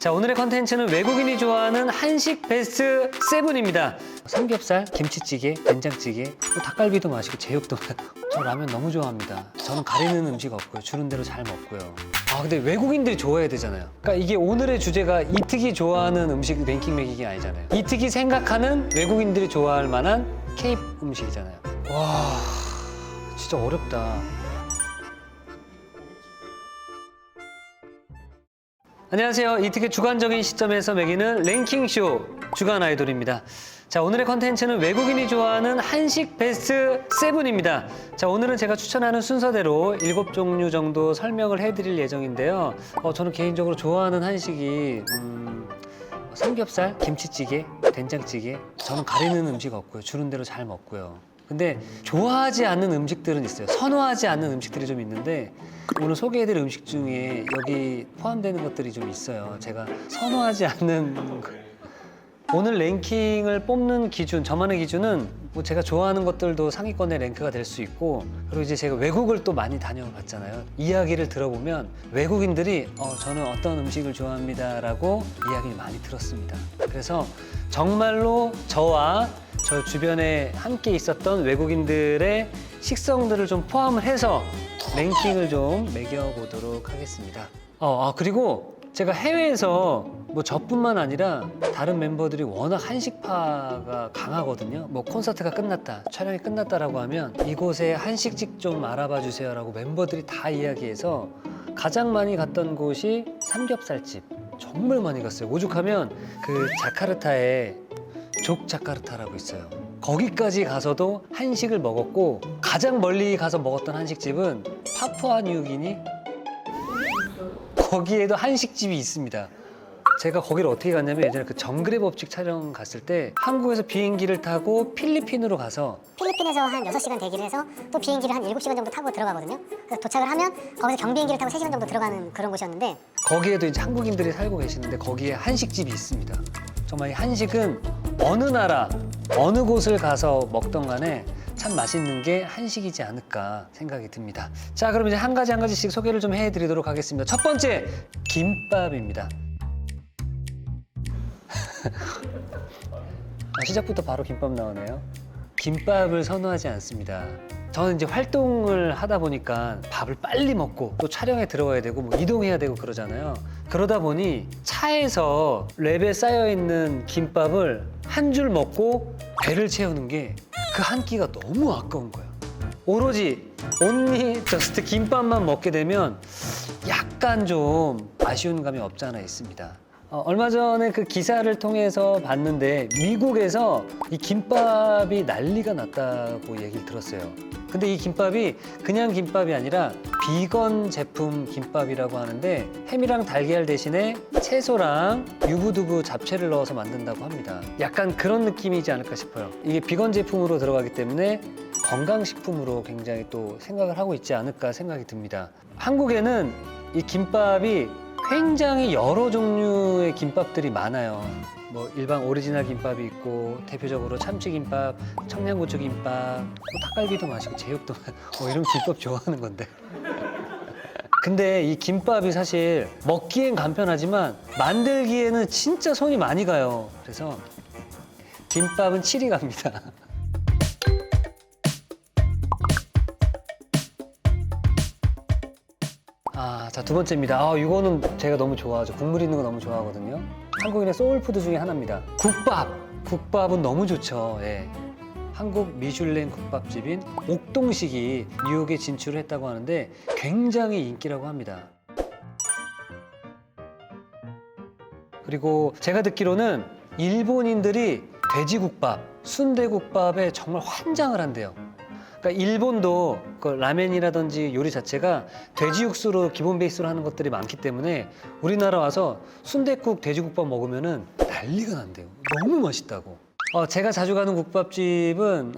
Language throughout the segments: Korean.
자, 오늘의 컨텐츠는 외국인이 좋아하는 한식 베스트 7입니다. 삼겹살, 김치찌개, 된장찌개, 뭐 닭갈비도 맛있고 제육도 저 라면 너무 좋아합니다. 저는 가리는 음식 없고요. 주는 대로 잘 먹고요. 아, 근데 외국인들이 좋아해야 되잖아요. 그러니까 이게 오늘의 주제가 이특이 좋아하는 음식 랭킹 매기기 아니잖아요. 이특이 생각하는 외국인들이 좋아할 만한 케이프 음식이잖아요. 와, 진짜 어렵다. 안녕하세요. 이특의 주관적인 시점에서 매기는 랭킹쇼 주간 아이돌입니다. 자, 오늘의 컨텐츠는 외국인이 좋아하는 한식 베스트 7입니다. 자, 오늘은 제가 추천하는 순서대로 7종류 정도 설명을 해드릴 예정인데요. 저는 개인적으로 좋아하는 한식이 삼겹살, 김치찌개, 된장찌개. 저는 가리는 음식 없고요. 주는 대로 잘 먹고요. 근데 좋아하지 않는 음식들은 있어요. 선호하지 않는 음식들이 좀 있는데 오늘 소개해드릴 음식 중에 여기 포함되는 것들이 좀 있어요. 제가 선호하지 않는 오늘 랭킹을 뽑는 기준, 저만의 기준은 뭐 제가 좋아하는 것들도 상위권에 랭크가 될 수 있고, 그리고 이제 제가 외국을 또 많이 다녀봤잖아요. 이야기를 들어보면 외국인들이 저는 어떤 음식을 좋아합니다 라고 이야기를 많이 들었습니다. 그래서 정말로 저와 저 주변에 함께 있었던 외국인들의 식성들을 좀 포함을 해서 랭킹을 좀 매겨보도록 하겠습니다. 그리고 제가 해외에서 뭐 저뿐만 아니라 다른 멤버들이 워낙 한식파가 강하거든요. 뭐 콘서트가 끝났다, 촬영이 끝났다라고 하면 이곳에 한식집 좀 알아봐 주세요라고 멤버들이 다 이야기해서 가장 많이 갔던 곳이 삼겹살집. 정말 많이 갔어요. 오죽하면 그 자카르타에 족 자카르타라고 있어요. 거기까지 가서도 한식을 먹었고, 가장 멀리 가서 먹었던 한식집은 파푸아뉴기니? 거기에도 한식집이 있습니다. 제가 거기를 어떻게 갔냐면 예전에 그 정글의 법칙 촬영 갔을 때 한국에서 비행기를 타고 필리핀으로 가서 필리핀에서 한 6시간 대기를 해서 또 비행기를 한 7시간 정도 타고 들어가거든요. 그래서 도착을 하면 거기서 경비행기를 타고 3시간 정도 들어가는 그런 곳이었는데, 거기에도 이제 한국인들이 살고 계시는데 거기에 한식집이 있습니다. 정말 이 한식은 어느 나라, 어느 곳을 가서 먹던 간에 참 맛있는 게 한식이지 않을까 생각이 듭니다. 자, 그럼 이제 한 가지씩 소개를 좀 해드리도록 하겠습니다. 첫 번째, 김밥입니다. 시작부터 바로 김밥 나오네요. 김밥을 선호하지 않습니다. 저는 이제 활동을 하다 보니까 밥을 빨리 먹고 또 촬영에 들어가야 되고 뭐 이동해야 되고 그러잖아요. 그러다 보니 차에서 랩에 쌓여있는 김밥을 한 줄 먹고 배를 채우는 게 그 한 끼가 너무 아까운 거예요. 오로지 온리 저스트 김밥만 먹게 되면 약간 좀 아쉬운 감이 없지 않아 있습니다. 얼마 전에 그 기사를 통해서 봤는데 미국에서 이 김밥이 난리가 났다고 얘기를 들었어요. 근데 이 김밥이 그냥 김밥이 아니라 비건 제품 김밥이라고 하는데 햄이랑 달걀 대신에 채소랑 유부두부 잡채를 넣어서 만든다고 합니다. 약간 그런 느낌이지 않을까 싶어요. 이게 비건 제품으로 들어가기 때문에 건강식품으로 굉장히 또 생각을 하고 있지 않을까 생각이 듭니다. 한국에는 이 김밥이 굉장히 여러 종류의 김밥들이 많아요. 뭐 일반 오리지널 김밥이 있고 대표적으로 참치김밥, 청양고추김밥, 뭐 닭갈비도 맛있고 제육도 이런 김밥 좋아하는 건데. 근데 이 김밥이 사실 먹기엔 간편하지만 만들기에는 진짜 손이 많이 가요. 그래서 김밥은 7위 갑니다. 자, 두 번째입니다. 이거는 제가 너무 좋아하죠. 국물 있는 거 너무 좋아하거든요. 한국인의 소울푸드 중에 하나입니다. 국밥! 국밥은 너무 좋죠. 예. 한국 미슐랭 국밥집인 옥동식이 뉴욕에 진출을 했다고 하는데 굉장히 인기라고 합니다. 그리고 제가 듣기로는 일본인들이 돼지국밥, 순대국밥에 정말 환장을 한대요. 그러니까 일본도 그 라멘이라든지 요리 자체가 돼지 육수로 기본 베이스로 하는 것들이 많기 때문에 우리나라 와서 순댓국, 돼지국밥 먹으면은 난리가 난대요. 너무 맛있다고. 제가 자주 가는 국밥집은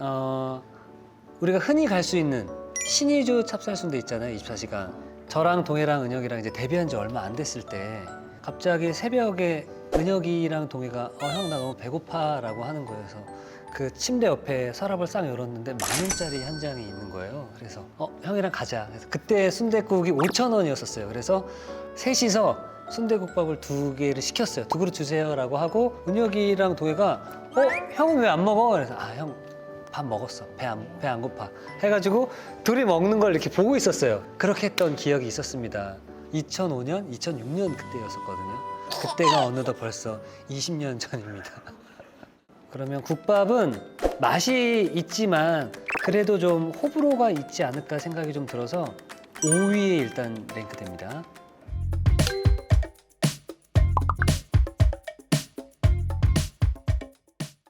우리가 흔히 갈 수 있는 신의주 찹쌀순대 있잖아요. 24시간. 저랑 동해랑 은혁이랑 이제 데뷔한 지 얼마 안 됐을 때 갑자기 새벽에 은혁이랑 동해가 형 나 너무 배고파라고 하는 거여서 그 침대 옆에 서랍을 싹 열었는데 10,000원짜리 한 장이 있는 거예요. 그래서 형이랑 가자. 그래서 그때 순댓국이 5,000원이었었어요. 그래서 셋이서 순대국밥을 2개를 시켰어요. 2그릇 주세요라고 하고 은혁이랑 도혜가 형은 왜 안 먹어? 그래서 형 밥 먹었어. 배 안 고파. 해가지고 둘이 먹는 걸 이렇게 보고 있었어요. 그렇게 했던 기억이 있었습니다. 2005년, 2006년 그때였었거든요. 그때가 어느덧 벌써 20년 전입니다. 그러면 국밥은 맛이 있지만 그래도 좀 호불호가 있지 않을까 생각이 좀 들어서 5위에 일단 랭크됩니다.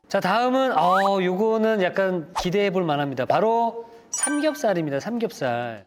자, 다음은 요거는 약간 기대해 볼 만합니다. 바로 삼겹살입니다. 삼겹살.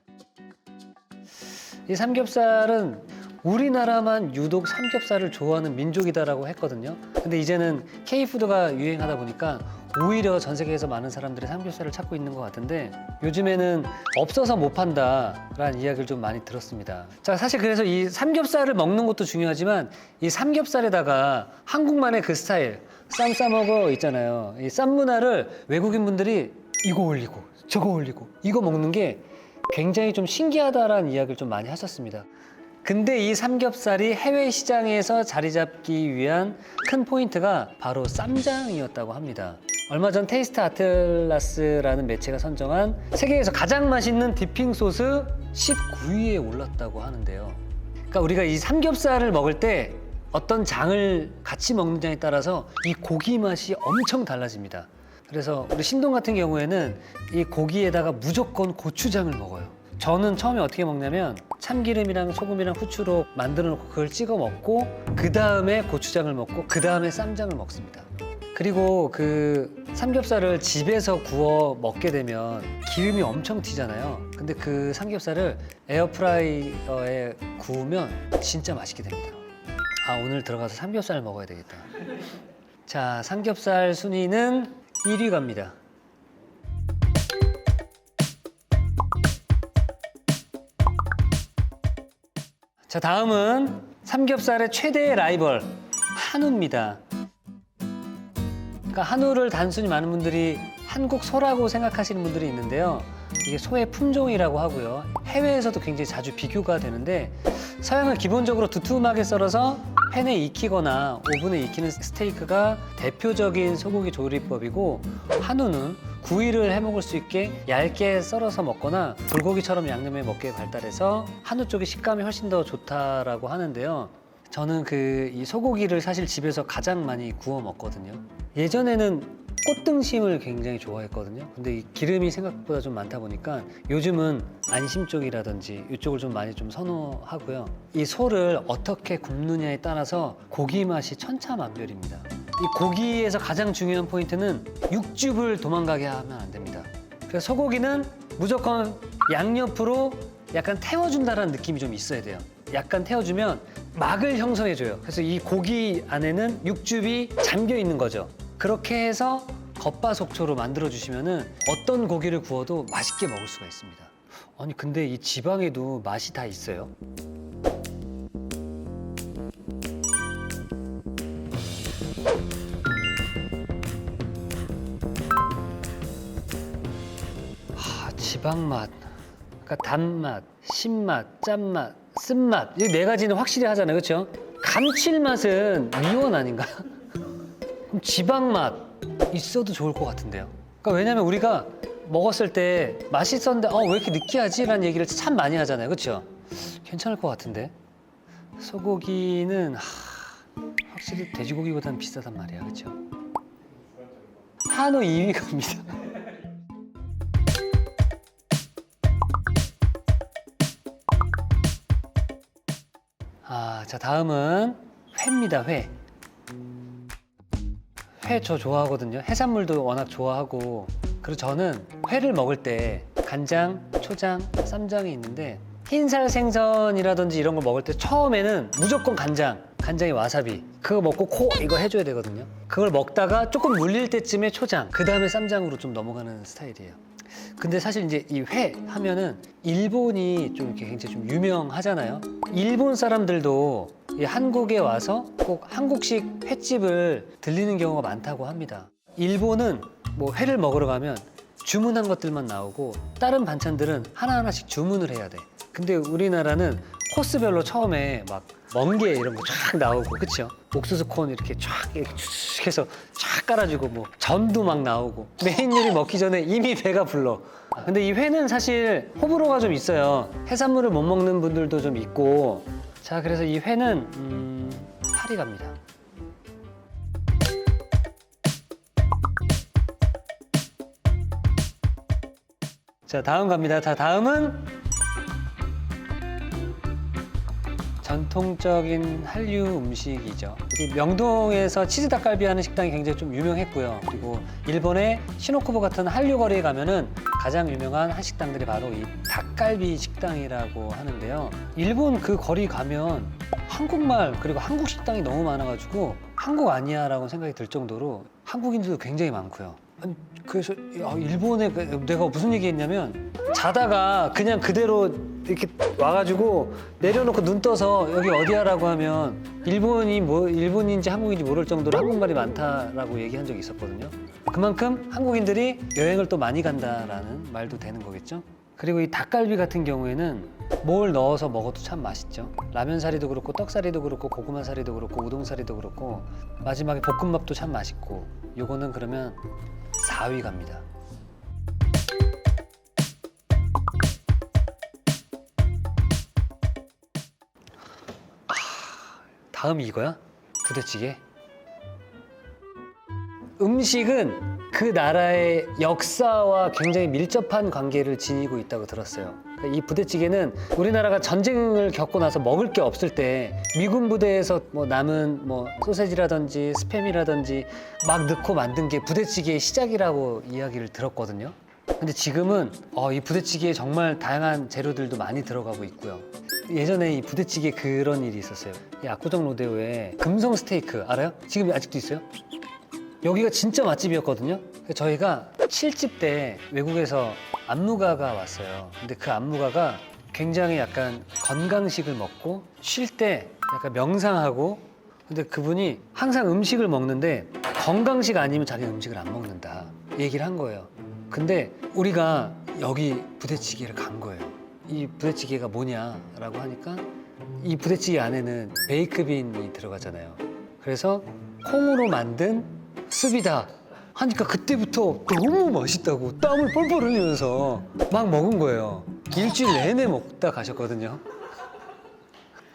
이 삼겹살은 우리나라만 유독 삼겹살을 좋아하는 민족이다라고 했거든요. 근데 이제는 K푸드가 유행하다 보니까 오히려 전 세계에서 많은 사람들이 삼겹살을 찾고 있는 것 같은데 요즘에는 없어서 못 판다라는 이야기를 좀 많이 들었습니다. 자, 사실 그래서 이 삼겹살을 먹는 것도 중요하지만 이 삼겹살에다가 한국만의 그 스타일 쌈 싸먹어 있잖아요. 이 쌈 문화를 외국인 분들이 이거 올리고 저거 올리고 이거 먹는 게 굉장히 좀 신기하다라는 이야기를 좀 많이 하셨습니다. 근데 이 삼겹살이 해외 시장에서 자리 잡기 위한 큰 포인트가 바로 쌈장이었다고 합니다. 얼마 전 테이스트 아틀라스라는 매체가 선정한 세계에서 가장 맛있는 디핑 소스 19위에 올랐다고 하는데요. 그러니까 우리가 이 삼겹살을 먹을 때 어떤 장을 같이 먹느냐에 따라서 이 고기 맛이 엄청 달라집니다. 그래서 우리 신동 같은 경우에는 이 고기에다가 무조건 고추장을 먹어요. 저는 처음에 어떻게 먹냐면 참기름이랑 소금이랑 후추로 만들어 놓고 그걸 찍어 먹고 그 다음에 고추장을 먹고 그 다음에 쌈장을 먹습니다. 그리고 그 삼겹살을 집에서 구워 먹게 되면 기름이 엄청 튀잖아요. 근데 그 삼겹살을 에어프라이어에 구우면 진짜 맛있게 됩니다. 오늘 들어가서 삼겹살 먹어야 되겠다. 자, 삼겹살 순위는 1위 갑니다. 자, 다음은 삼겹살의 최대의 라이벌 한우입니다. 그러니까 한우를 단순히 많은 분들이 한국 소라고 생각하시는 분들이 있는데요. 이게 소의 품종이라고 하고요. 해외에서도 굉장히 자주 비교가 되는데 서양은 기본적으로 두툼하게 썰어서 팬에 익히거나 오븐에 익히는 스테이크가 대표적인 소고기 조리법이고 한우는 구이를 해 먹을 수 있게 얇게 썰어서 먹거나 불고기처럼 양념해 먹게 발달해서 한우 쪽의 식감이 훨씬 더 좋다라고 하는데요. 저는 이 소고기를 사실 집에서 가장 많이 구워 먹거든요. 예전에는 꽃등심을 굉장히 좋아했거든요. 근데 이 기름이 생각보다 좀 많다 보니까 요즘은 안심 쪽이라든지 이쪽을 좀 많이 좀 선호하고요. 이 소를 어떻게 굽느냐에 따라서 고기 맛이 천차만별입니다. 이 고기에서 가장 중요한 포인트는 육즙을 도망가게 하면 안 됩니다. 그래서 소고기는 무조건 양옆으로 약간 태워준다는 느낌이 좀 있어야 돼요. 약간 태워주면 막을 형성해줘요. 그래서 이 고기 안에는 육즙이 잠겨 있는 거죠. 그렇게 해서 겉바속촉으로 만들어주시면은 어떤 고기를 구워도 맛있게 먹을 수가 있습니다. 아니, 근데 이 지방에도 맛이 다 있어요. 지방 맛, 그러니까 단맛, 신맛, 짠맛, 쓴맛 이 4가지는 확실히 하잖아요, 그렇죠? 감칠맛은 미원 아닌가? 그럼 지방 맛 있어도 좋을 것 같은데요. 그러니까 왜냐면 우리가 먹었을 때 맛있었는데 왜 이렇게 느끼하지? 라는 얘기를 참 많이 하잖아요, 그렇죠? 괜찮을 것 같은데. 소고기는 확실히 돼지고기보다는 비싸단 말이야, 그렇죠? 한우 2위 갑니다. 자, 다음은 회입니다, 회. 회 저 좋아하거든요. 해산물도 워낙 좋아하고. 그리고 저는 회를 먹을 때 간장, 초장, 쌈장이 있는데 흰살 생선이라든지 이런 걸 먹을 때 처음에는 무조건 간장에 와사비 그거 먹고 이거 해줘야 되거든요. 그걸 먹다가 조금 물릴 때쯤에 초장, 그 다음에 쌈장으로 좀 넘어가는 스타일이에요. 근데 사실 이제 이 회 하면은 일본이 좀 이렇게 굉장히 좀 유명하잖아요. 일본 사람들도 이 한국에 와서 꼭 한국식 횟집을 들리는 경우가 많다고 합니다. 일본은 뭐 회를 먹으러 가면 주문한 것들만 나오고 다른 반찬들은 하나하나씩 주문을 해야 돼. 근데 우리나라는 코스별로 처음에 막 멍게 이런 거 쫙 나오고 그쵸? 옥수수 콘 이렇게 쫙 이렇게 쭉 해서 쫙 깔아주고 뭐 전도 막 나오고 메인 요리 먹기 전에 이미 배가 불러. 근데 이 회는 사실 호불호가 좀 있어요. 해산물을 못 먹는 분들도 좀 있고. 자, 그래서 이 회는 파리 갑니다. 자, 다음 갑니다. 자, 다음은 전통적인 한류 음식이죠. 이 명동에서 치즈 닭갈비 하는 식당이 굉장히 좀 유명했고요. 그리고 일본의 시노쿠보 같은 한류 거리에 가면은 가장 유명한 한식당들이 바로 이 닭갈비 식당이라고 하는데요. 일본 그 거리 가면 한국말 그리고 한국 식당이 너무 많아가지고 한국 아니야라고 생각이 들 정도로 한국인들도 굉장히 많고요. 아니, 그래서 일본에 내가 무슨 얘기했냐면 자다가 그냥 그대로 이렇게 와가지고 내려놓고 눈 떠서 여기 어디야라고 하면 일본이 뭐 일본인지 한국인지 모를 정도로 한국말이 많다라고 얘기한 적이 있었거든요. 그만큼 한국인들이 여행을 또 많이 간다라는 말도 되는 거겠죠. 그리고 이 닭갈비 같은 경우에는 뭘 넣어서 먹어도 참 맛있죠. 라면 사리도 그렇고 떡사리도 그렇고 고구마 사리도 그렇고 우동 사리도 그렇고 마지막에 볶음밥도 참 맛있고 요거는 그러면 4위 갑니다. 다음이 이거야? 부대찌개? 음식은 그 나라의 역사와 굉장히 밀접한 관계를 지니고 있다고 들었어요. 그러니까 이 부대찌개는 우리나라가 전쟁을 겪고 나서 먹을 게 없을 때 미군 부대에서 뭐 남은 뭐 소세지라든지 스팸이라든지 막 넣고 만든 게 부대찌개의 시작이라고 이야기를 들었거든요. 근데 지금은 이 부대찌개에 정말 다양한 재료들도 많이 들어가고 있고요. 예전에 이 부대찌개 그런 일이 있었어요. 이 압구정 로데오에 금성 스테이크 알아요? 지금 아직도 있어요? 여기가 진짜 맛집이었거든요. 저희가 7집 때 외국에서 안무가가 왔어요. 근데 그 안무가가 굉장히 약간 건강식을 먹고 쉴 때 약간 명상하고, 근데 그분이 항상 음식을 먹는데 건강식 아니면 자기 음식을 안 먹는다 얘기를 한 거예요. 근데 우리가 여기 부대찌개를 간 거예요. 이 부대찌개가 뭐냐라고 하니까 이 부대찌개 안에는 베이크빈이 들어가잖아요. 그래서 콩으로 만든 습이다 하니까 그때부터 너무 맛있다고 땀을 뻘뻘 흘리면서 막 먹은 거예요. 일주일 내내 먹다 가셨거든요.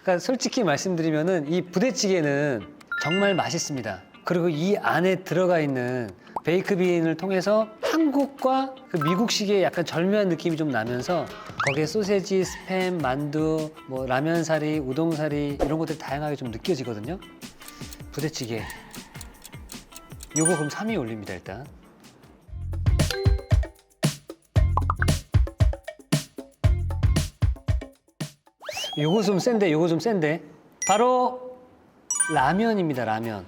그러니까 솔직히 말씀드리면은 이 부대찌개는 정말 맛있습니다. 그리고 이 안에 들어가 있는 베이크빈을 통해서 한국과 그 미국식의 약간 절묘한 느낌이 좀 나면서 거기에 소세지, 스팸, 만두, 뭐 라면사리, 우동사리 이런 것들이 다양하게 좀 느껴지거든요. 부대찌개. 요거 그럼 3위 올립니다, 일단. 요거 좀 센데, 요거 좀 센데. 바로 라면입니다, 라면.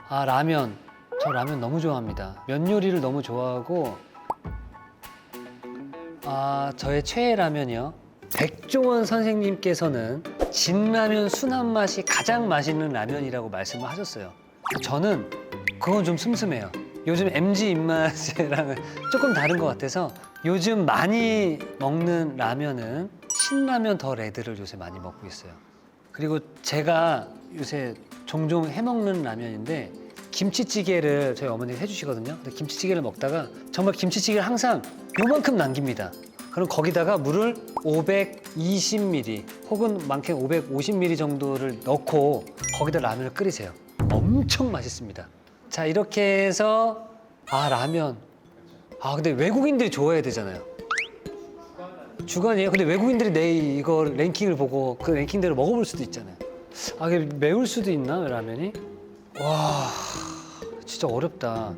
아, 라면. 저 라면 너무 좋아합니다. 면 요리를 너무 좋아하고, 저의 최애 라면이요. 백종원 선생님께서는 진라면 순한 맛이 가장 맛있는 라면이라고 말씀을 하셨어요. 저는 그건 좀 슴슴해요. 요즘 MZ 입맛이랑은 조금 다른 것 같아서 요즘 많이 먹는 라면은 신라면 더 레드를 요새 많이 먹고 있어요. 그리고 제가 요새 종종 해먹는 라면인데 김치찌개를 저희 어머니가 해주시거든요. 근데 김치찌개를 먹다가 정말 김치찌개를 항상 요만큼 남깁니다. 그럼 거기다가 물을 520ml 혹은 많게는 550ml 정도를 넣고 거기다 라면을 끓이세요. 엄청 맛있습니다. 자, 이렇게 해서 라면. 근데 외국인들이 좋아해야 되잖아요. 주간이에요. 근데 외국인들이 내 이거 랭킹을 보고 그 랭킹대로 먹어볼 수도 있잖아요. 이게 매울 수도 있나, 라면이? 와, 진짜 어렵다.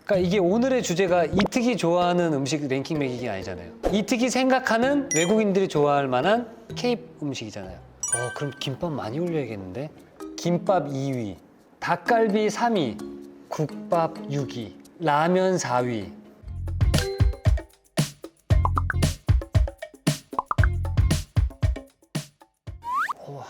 그러니까 이게 오늘의 주제가 이특이 좋아하는 음식 랭킹 매기기 아니잖아요. 이특이 생각하는 외국인들이 좋아할 만한 케이프 음식이잖아요. 그럼 김밥 많이 올려야겠는데? 김밥 2위, 닭갈비 3위, 국밥 6위, 라면 4위.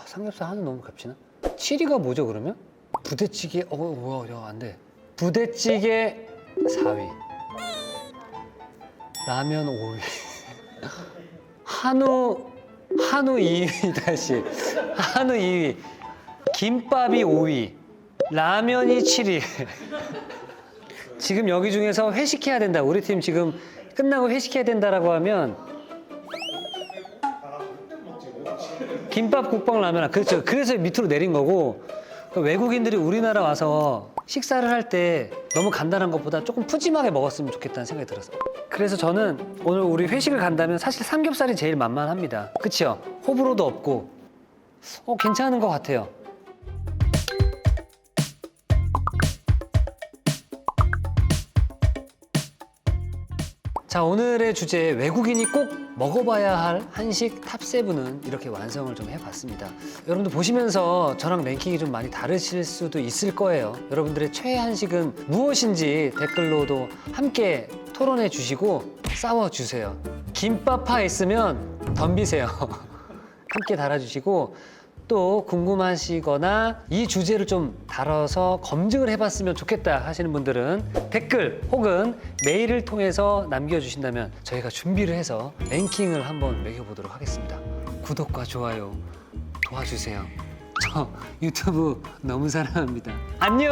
삼겹살 하나 너무 겹치나? 7위가 뭐죠, 그러면? 부대찌개, 뭐야, 야, 안 돼. 부대찌개 4위. 라면 5위. 한우 한우 2위 다시. 한우 2위. 김밥이 5위. 라면이 7위. 지금 여기 중에서 회식해야 된다. 우리 팀 지금 끝나고 회식해야 된다라고 하면 김밥, 국밥, 라면. 그렇죠. 그래서 밑으로 내린 거고 외국인들이 우리나라 와서 식사를 할 때 너무 간단한 것보다 조금 푸짐하게 먹었으면 좋겠다는 생각이 들었어요. 그래서 저는 오늘 우리 회식을 간다면 사실 삼겹살이 제일 만만합니다. 그치요? 호불호도 없고 괜찮은 것 같아요. 자, 오늘의 주제 외국인이 꼭 먹어봐야 할 한식 탑7은 이렇게 완성을 좀 해봤습니다. 여러분들 보시면서 저랑 랭킹이 좀 많이 다르실 수도 있을 거예요. 여러분들의 최애 한식은 무엇인지 댓글로도 함께 토론해 주시고 싸워주세요. 김밥파 있으면 덤비세요. 함께 달아주시고 또 궁금하시거나 이 주제를 좀 다뤄서 검증을 해봤으면 좋겠다 하시는 분들은 댓글 혹은 메일을 통해서 남겨주신다면 저희가 준비를 해서 랭킹을 한번 매겨보도록 하겠습니다. 구독과 좋아요 도와주세요. 저 유튜브 너무 사랑합니다. 안녕!